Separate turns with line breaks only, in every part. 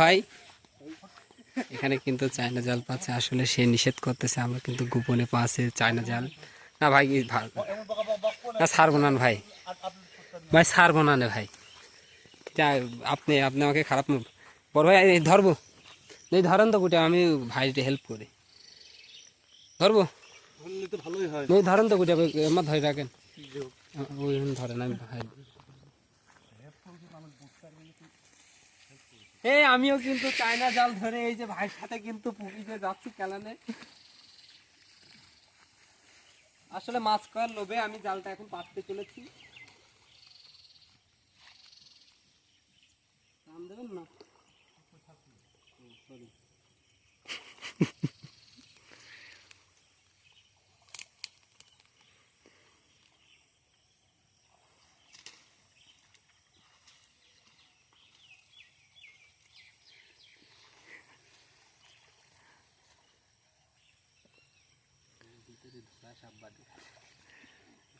ভাই এখানে কিন্তু চায়না জাল পাচ্ছে, আসলে সে নিষেধ করতেছে, আমরা কিন্তু গোপনে পাচ্ছে চায়না জাল। না ভাই না ছাড়বো না ভাই, ভাই ছাড়বো না ভাই, আপনি আপনি আমাকে খারাপ বড় ভাই ধরবো এই ধরেন তো কুটা, আমি ভাইটা হেল্প করি, ধরবো ভালোই ধরেন তো কুটা, আমার ধরে রাখেন ওই ধরেন, আমি ভাই এই আমিও কিন্তু চায়না জাল ধরে এই যে ভাইয়ের সাথে কিন্তু পুকুরে যাচ্ছি কেলানে। আসলে মাছ খাওয়ার লোভে আমি জালটা এখন পাততে চলেছি। নাম দেবেন না, সরি।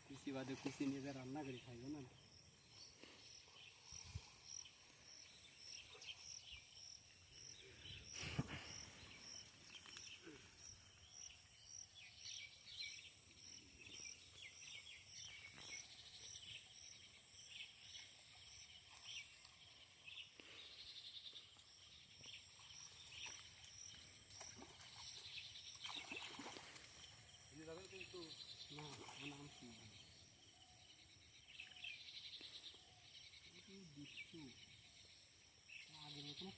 কুচি বাদে কুচি নিয়ে যা রান্না করে খাইবে না।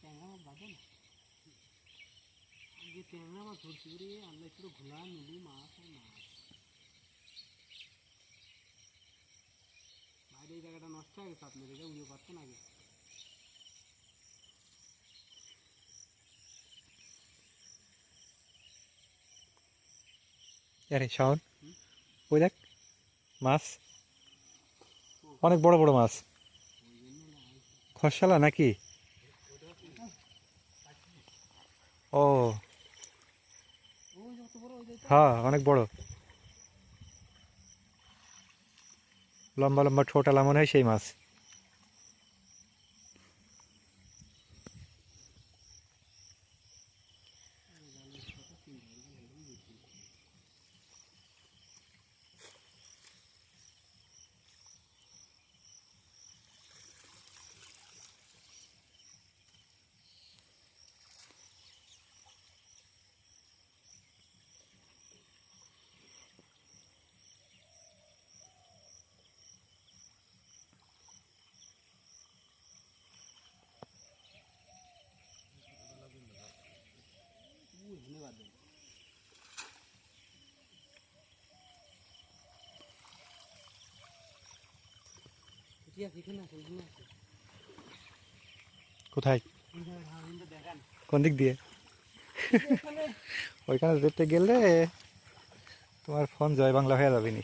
ট্যাংরা মাছ বাঁধে না, যে ট্যাংরা মাছ ধরছি রে আল্লাহ, একটু ঘোলা মিলি মাছ আর মাছ। বাইরে এই জায়গাটা নষ্ট হয়ে গেছে, আপনার এটা উড়িয়ে পারতেন আগে।
আরে শাওন, ওই দেখ মাছ, অনেক বড় বড় মাছ। খরসালা নাকি? ও হ্যাঁ, অনেক বড়, লম্বা লম্বা ঠোঁটালা মনে হয় সেই মাছ। কোথায়, কোন দিক দিয়ে? ওইখানে যেতে গেলে তোমার ফোন জয় বাংলা হয়ে যাবে নি।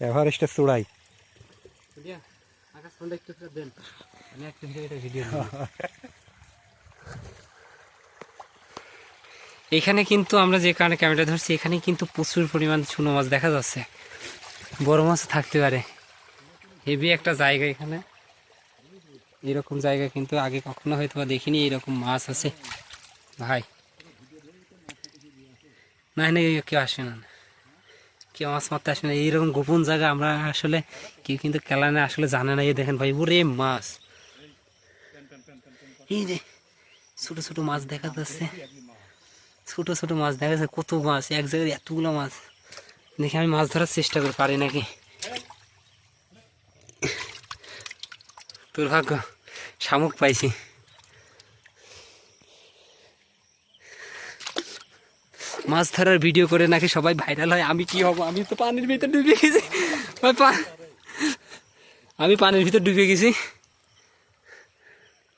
এভারেস্টের চূড়াই।
এখানে কিন্তু আমরা যে কারণে ক্যামেরা ধরছি, এখানে কিন্তু প্রচুর পরিমাণ চুনো মাছ দেখা যাচ্ছে, বড় মাছ থাকতে পারে। হেভি একটা জায়গা এখানে, এরকম জায়গা কিন্তু আগে কখনো হয়তো বা দেখিনি, এরকম মাছ আছে ভাই। না না কেউ আসে না, কেউ মাছ মারতে আসে না, এইরকম গোপন জায়গা আমরা আসলে কেউ কিন্তু কেলানে আসলে জানে না। এই দেখেন ভাই, ওরে মাছ, এই যে ছোট ছোট মাছ দেখা যাচ্ছে, ছোট ছোট মাছ দেখা যাচ্ছে, কত মাছ এক জায়গায়, এতগুলো মাছ। দেখি আমি মাছ ধরার চেষ্টা করে পারি নাকি। দুর্ভাগ্য, শামুক পাইছি। মাছ ধরার ভিডিও করে নাকি সবাই ভাইরাল হয়, আমি কি হব? আমি তো পানির ভিতর ডুবে গেছি ভাই, আমি পানির ভিতর ডুবে গেছি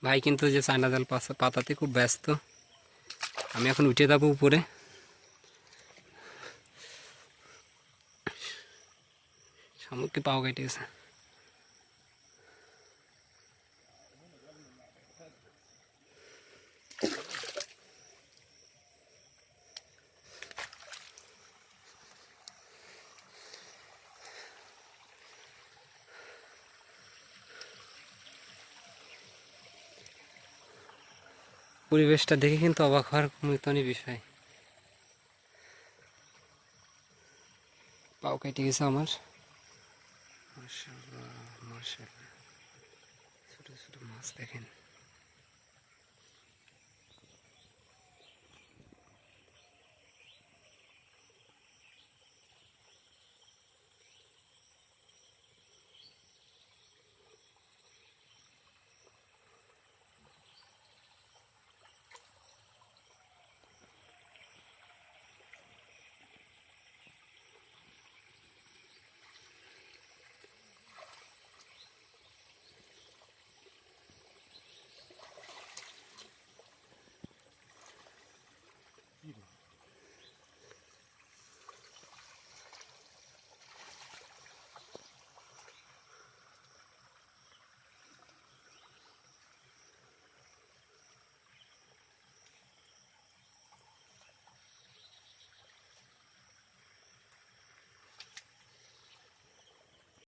ভাই। কিন্তু যে চায়না জাল পাতাতে খুব ব্যস্ত, আমি এখন উঠে যাবো উপরে। শামুককে পাও কেটে গেছে। পরিবেশটা দেখে কিন্তু অবাক হওয়ার মতনই বিষয়। পাও কেটে গেছে আমার। মাশাআল্লাহ মাশাআল্লাহ, ছোট ছোট মাছ দেখেন।